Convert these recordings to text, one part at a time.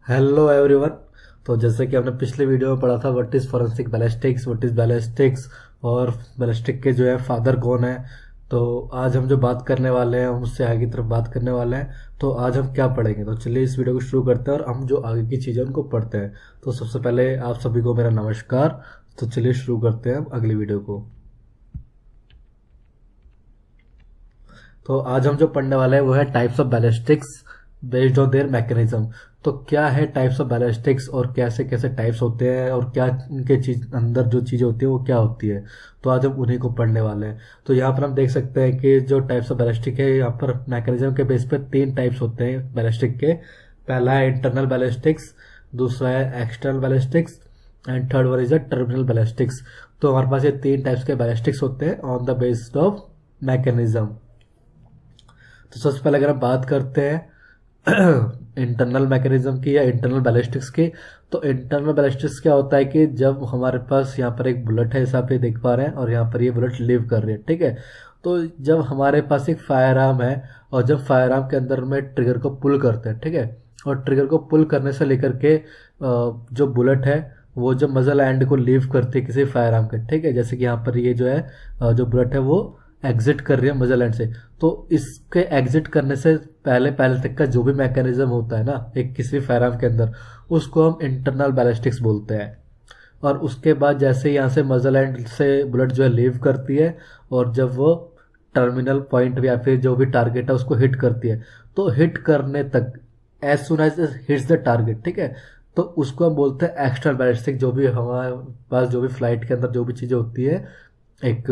Hello everyone. तो जैसे कि हमने पिछले वीडियो में पढ़ा था what is forensic ballistics, what is ballistics और बैलिस्टिक के जो है फादर कौन है। तो आज हम जो बात करने वाले हैं हम उससे आगे की तरफ बात करने वाले हैं। तो आज हम क्या पढ़ेंगे, तो चलिए इस वीडियो को शुरू करते हैं और हम जो आगे की चीज़ें उनको पढ़ते हैं। तो सबसे पहले आप सभी को मेरा नमस्कार। तो चलिए शुरू करते हैं हम अगली वीडियो को। तो आज हम जो पढ़ने वाले हैं वो है types of ballistics based on their mechanism. तो क्या है टाइप्स ऑफ बैलिस्टिक्स और कैसे कैसे टाइप्स होते हैं और क्या उनके चीज अंदर जो चीज़ें होती है वो क्या होती है। तो आज हम उन्हीं को पढ़ने वाले हैं। तो यहाँ पर हम देख सकते हैं कि जो टाइप्स ऑफ बैलिस्टिक है यहाँ पर मैकेनिज्म के बेस पे 3 टाइप्स होते हैं बैलिस्टिक के। पहला है इंटरनल बैलिस्टिक्स, दूसरा है external ballistics and third one is the terminal ballistics. तो हमारे पास ये 3 टाइप्स के बैलिस्टिक्स होते हैं on the based of mechanism. तो सबसे पहले अगर हम बात करते हैं इंटरनल मैकेनिज्म की या इंटरनल बैलिस्टिक्स की। तो इंटरनल बैलिस्टिक्स क्या होता है कि जब हमारे पास यहाँ पर एक बुलेट है, जैसा आप ये देख पा रहे हैं, और यहाँ पर ये बुलेट लीव कर रही है, ठीक है। तो जब हमारे पास एक फायर आर्म है और जब फायर आर्म के अंदर में ट्रिगर को पुल करते हैं, ठीक है, और ट्रिगर को पुल करने से लेकर के जो बुलेट है वो जब मजल एंड को लीव करती है किसी फायर आर्म के, ठीक है, जैसे कि यहाँ पर ये जो है जो बुलेट है वो एग्जिट कर रही है मजल एंड से। तो इसके एग्जिट करने से पहले पहले तक का जो भी मैकेनिज्म होता है ना एक किसी फायरआर्म के अंदर, उसको हम इंटरनल बैलिस्टिक्स बोलते हैं। और उसके बाद जैसे यहाँ से मजल एंड से बुलेट जो है लीव करती है और जब वो टर्मिनल पॉइंट या फिर जो भी टारगेट है उसको हिट करती है, तो हिट करने तक as soon as hits the target, ठीक है, तो उसको हम बोलते हैं एक्सटर्नल बैलिस्टिक। जो भी हमारे पास जो भी फ्लाइट के अंदर जो भी चीज़ें होती है एक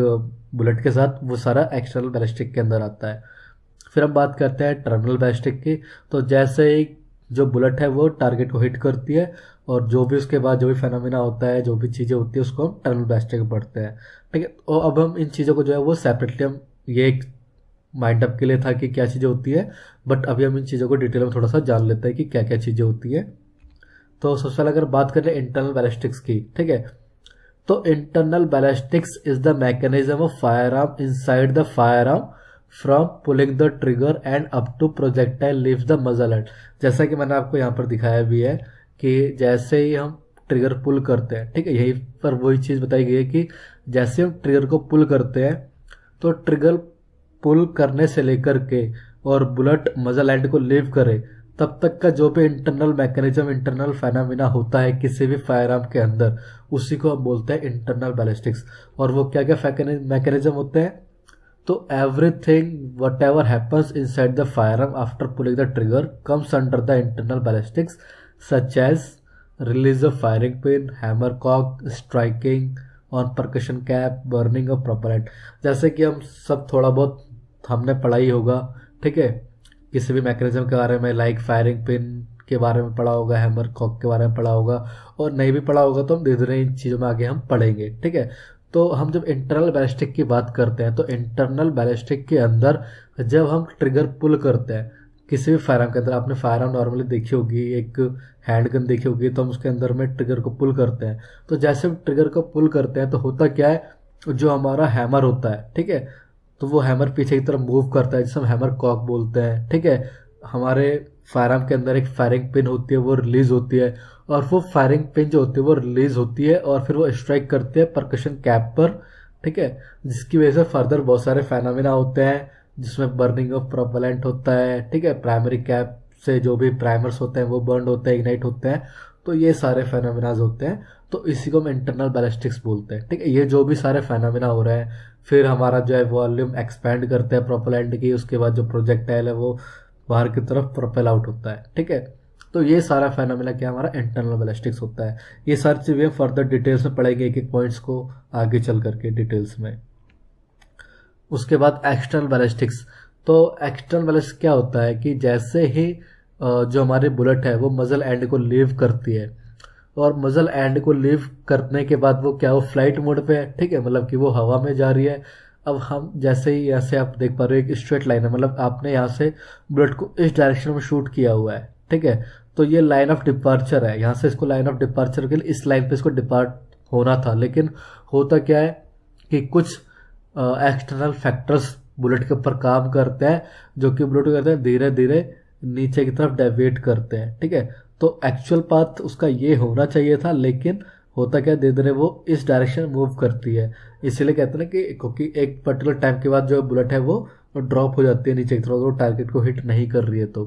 बुलेट के साथ, वो सारा एक्सटर्नल बैलिस्टिक के अंदर आता है। फिर हम बात करते हैं टर्मिनल बैलिस्टिक की। तो जैसे ही जो बुलेट है वो टारगेट को हिट करती है और जो भी उसके बाद जो भी फेनोमेना होता है, जो भी चीज़ें होती है, उसको हम टर्मिनल बैलिस्टिक पढ़ते हैं, ठीक है। और अब हम इन चीज़ों को जो है वो सेपरेटली हम ये एक माइंड अप के लिए था कि क्या चीज़ें होती है, बट अभी हम इन चीज़ों को डिटेल में थोड़ा सा जान लेते हैं कि क्या क्या चीज़ें होती है। तो सबसे पहले अगर बात करें इंटरनल बैलिस्टिक्स की, ठीक है, तो internal ballistics is the mechanism of firearm inside the firearm from pulling the trigger and up to projectile leaves the muzzle end. जैसा कि मैंने आपको यहाँ पर दिखाया भी है कि जैसे ही हम ट्रिगर पुल करते हैं, ठीक है, यहीं पर वही चीज़ बताई गई है कि जैसे हम ट्रिगर को पुल करते हैं तो ट्रिगर पुल करने से लेकर के और बुलेट मजल एंड को लीव करे तब तक का जो भी इंटरनल मैकेनिज्म, इंटरनल फेनामिना होता है किसी भी फायर आर्म के अंदर, उसी को हम बोलते हैं इंटरनल बैलिस्टिक्स। और वो क्या क्या मैकेनिज्म होते हैं, तो everything whatever happens inside the firearm after pulling the trigger comes under the internal ballistics such as release of firing pin, hammer cock, striking on percussion cap, burning of propellant. जैसे कि हम सब थोड़ा बहुत हमने पढ़ा ही होगा, ठीक है, किसी भी मैकेनिज्म के बारे में, लाइक फायरिंग पिन के बारे में पढ़ा होगा, हैमर कॉक के बारे में पढ़ा होगा, और नहीं भी पढ़ा होगा तो हम धीरे धीरे इन चीज़ों में आगे हम पढ़ेंगे, ठीक है। तो हम जब इंटरनल बैलिस्टिक की बात करते हैं तो इंटरनल बैलिस्टिक के अंदर जब हम ट्रिगर पुल करते हैं किसी भी फायर आर्म के अंदर, आपने फायर आर्म नॉर्मली देखी होगी, एक हैंड गन देखी होगी, तो हम उसके अंदर में ट्रिगर को पुल करते हैं। तो जैसे हम ट्रिगर को पुल करते हैं तो होता क्या है, जो हमारा हैमर होता है, ठीक है, तो वो हैमर पीछे की तरफ मूव करता है जिसे हम हैमर कॉक बोलते हैं, ठीक है। हमारे फायर आर्म के अंदर एक फायरिंग पिन होती है, वो रिलीज होती है, और वो फायरिंग पिन जो होती है वो रिलीज होती है और फिर वो स्ट्राइक करती है परकशन कैप पर, ठीक है, जिसकी वजह से फर्दर बहुत सारे फेनोमेना होते हैं जिसमें बर्निंग ऑफ प्रोपेलेंट होता है, ठीक है, प्राइमरी कैप से जो भी प्राइमर्स होते हैं वो बर्न होते हैं, इग्नाइट होते हैं। तो ये सारे फेनोमेनाज होते हैं, तो इसी को हम इंटरनल बैलिस्टिक्स बोलते हैं, ठीक है। ये जो भी सारे फेनोमेना हो रहे हैं, फिर हमारा जो है वॉल्यूम एक्सपैंड करते हैं प्रोपेलेंट की, उसके बाद जो प्रोजेक्टाइल है वो बाहर की तरफ प्रोपेल आउट होता है, ठीक है। तो ये सारा फेनोमेना क्या हमारा इंटरनल बैलिस्टिक्स होता है। ये सारी चीज़ें फर्दर डिटेल्स में पढ़ेंगे एक एक पॉइंट्स को आगे चल करके डिटेल्स में। उसके बाद एक्सटर्नल बैलिस्टिक्स। तो एक्सटर्नल बैलिस्टिक्स क्या होता है कि जैसे ही जो हमारी बुलेट है वो मजल एंड को लीव करती है और मजल एंड को लीव करने के बाद वो क्या, वो फ्लाइट मोड पे है, ठीक है, मतलब कि वो हवा में जा रही है। अब हम जैसे ही यहाँ से आप देख पा रहे हो एक स्ट्रेट लाइन है, मतलब आपने यहाँ से बुलेट को इस डायरेक्शन में शूट किया हुआ है, ठीक है, तो ये लाइन ऑफ डिपार्चर है। यहाँ से इसको लाइन ऑफ डिपार्चर के लिए इस लाइन पे इसको डिपार्ट होना था, लेकिन होता क्या है कि कुछ एक्सटर्नल फैक्टर्स बुलेट के ऊपर काम करते हैं जो कि बुलेट को करते हैं धीरे धीरे नीचे की तरफ डेविएट करते हैं, ठीक है। तो एक्चुअल पाथ उसका ये होना चाहिए था, लेकिन होता क्या, धीरे धीरे वो इस डायरेक्शन मूव करती है। इसीलिए कहते हैं ना कि क्योंकि एक पर्टिकुलर टाइम के बाद जो बुलेट है वो ड्रॉप हो जाती है नीचे की तरफ, अगर टारगेट को हिट नहीं कर रही है तो।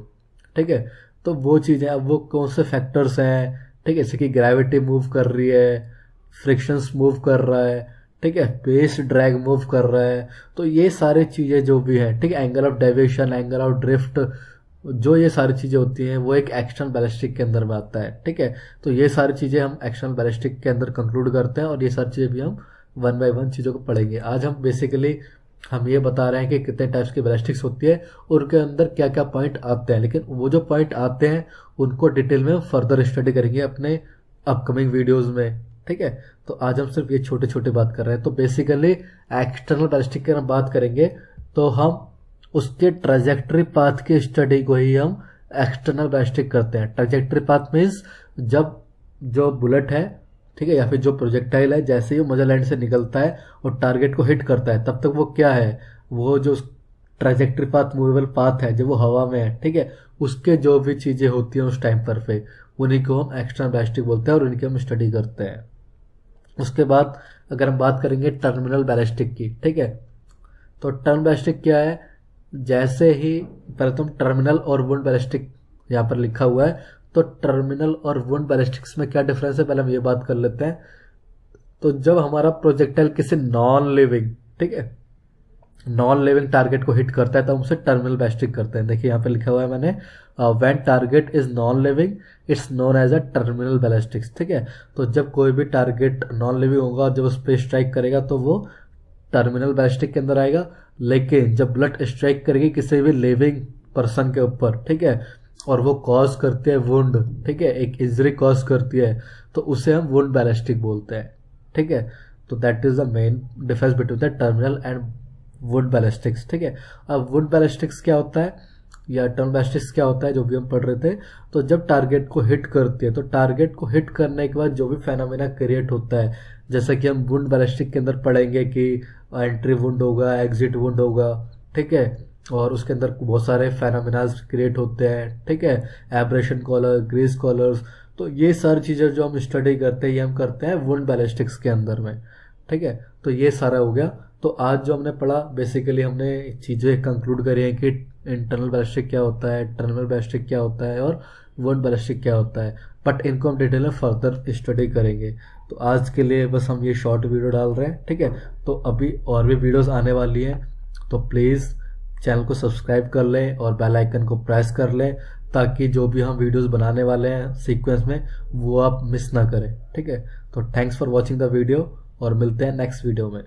ठीक है, तो वो चीज़ें, अब वो कौन से फैक्टर्स हैं, ठीक है, जैसे कि ग्रेविटी मूव कर रही है, फ्रिक्शंस मूव कर रहा है, ठीक है, बेस ड्रैग मूव कर रहा है, तो ये सारी चीज़ें जो भी है, ठीक है, angle of deviation, angle of drift, जो ये सारी चीज़ें होती हैं वो एक एक्सटर्नल बैलिस्टिक के अंदर में आता है। ठीक है, तो ये सारी चीज़ें हम एक्सटर्नल बैलिस्टिक के अंदर कंक्लूड करते हैं, और ये सारी चीज़ें भी हम वन बाय वन चीज़ों को पढ़ेंगे। आज हम बेसिकली हम ये बता रहे हैं कि कितने टाइप्स की बैलिस्टिक्स होती है और उनके अंदर क्या क्या पॉइंट आते हैं, लेकिन वो जो पॉइंट आते हैं उनको डिटेल में फर्दर स्टडी करेंगे अपने अपकमिंग वीडियोस में। ठीक है, तो आज हम सिर्फ ये छोटे छोटे बात कर रहे हैं। तो बेसिकली एक्सटर्नल बैलिस्टिक की हम बात करेंगे तो हम उसके ट्रेजेक्टरी पाथ की स्टडी को ही हम एक्सटर्नल बैलिस्टिक करते हैं। ट्रेजेक्टरी पाथ मीन्स जब जो बुलेट है, ठीक है, या फिर जो प्रोजेक्टाइल है, जैसे ही वो मदर लैंड से निकलता है और टारगेट को हिट करता है, तब तक वो क्या है, वो जो ट्रेजेक्टरी पाथ, मूवेबल पाथ है, जब वो हवा में है, ठीक है, उसके जो भी चीज़ें होती हैं उस टाइम पर पे, उन्हीं को हम एक्सटर्नल बैलिस्टिक बोलते हैं और उनकी हम स्टडी करते हैं। उसके बाद अगर हम बात करेंगे टर्मिनल बैलिस्टिक की, ठीक है, तो टर्मिनल बैलिस्टिक क्या है, जैसे ही पहले तो हम टर्मिनल और वुंड बैलिस्टिक यहाँ पर लिखा हुआ है, तो टर्मिनल और वुंड बैलिस्टिक्स में क्या डिफरेंस है पहले हम ये बात कर लेते हैं। तो जब हमारा प्रोजेक्टाइल किसी नॉन लिविंग, ठीक है, नॉन लिविंग टारगेट को हिट करता है तो हम उसे टर्मिनल बैलिस्टिक करते हैं। देखिए यहाँ पे लिखा हुआ है मैंने, when target is non living it's known as a terminal ballistics. ठीक है, तो जब कोई भी टारगेट नॉन लिविंग होगा और जब उस पर स्ट्राइक करेगा तो वो टर्मिनल बैलिस्टिक के अंदर आएगा। लेकिन जब बुलेट स्ट्राइक करेगी किसी भी लिविंग पर्सन के ऊपर, ठीक है, और वो कॉज करती है वुंड, ठीक है, एक इंजरी कॉज करती है, तो उसे हम वुंड बैलिस्टिक बोलते हैं। ठीक है, तो that is the main difference between the terminal and wound ballistics. ठीक है, अब वुंड बैलिस्टिक्स क्या होता है या टर्मिनल बैलिस्टिक्स क्या होता है, जो भी हम पढ़ रहे थे, तो जब टारगेट को हिट करती है तो टारगेट को हिट करने के बाद जो भी फेनोमेना क्रिएट होता है, जैसा कि हम वुंड बैलिस्टिक के अंदर पढ़ेंगे कि एंट्री वुंड होगा, एग्जिट वुंड होगा, ठीक है, और उसके अंदर बहुत सारे फेनोमेनाज क्रिएट होते हैं, ठीक है, एब्रेशन कॉलर, ग्रीस कॉलर्स, तो ये सारी चीज़ें जो हम स्टडी करते हैं ये हम करते हैं वुंड बैलिस्टिक्स के अंदर में। ठीक है, तो ये सारा हो गया। तो आज जो हमने पढ़ा बेसिकली हमने चीज़ें कंक्लूड करी हैं कि इंटरनल बैलिस्टिक क्या होता है, टर्मिनल बैलिस्टिक क्या होता है और वुंड बैलिस्टिक क्या होता है, बट इनको हम डिटेल में फर्दर स्टडी करेंगे। तो आज के लिए बस हम ये शॉर्ट वीडियो डाल रहे हैं। ठीक है, तो अभी और भी वीडियोस आने वाली हैं, तो प्लीज़ चैनल को सब्सक्राइब कर लें और बेल आइकन को प्रेस कर लें, ताकि जो भी हम वीडियोस बनाने वाले हैं सीक्वेंस में वो आप मिस ना करें। ठीक है, तो thanks for watching the video और मिलते हैं नेक्स्ट वीडियो में।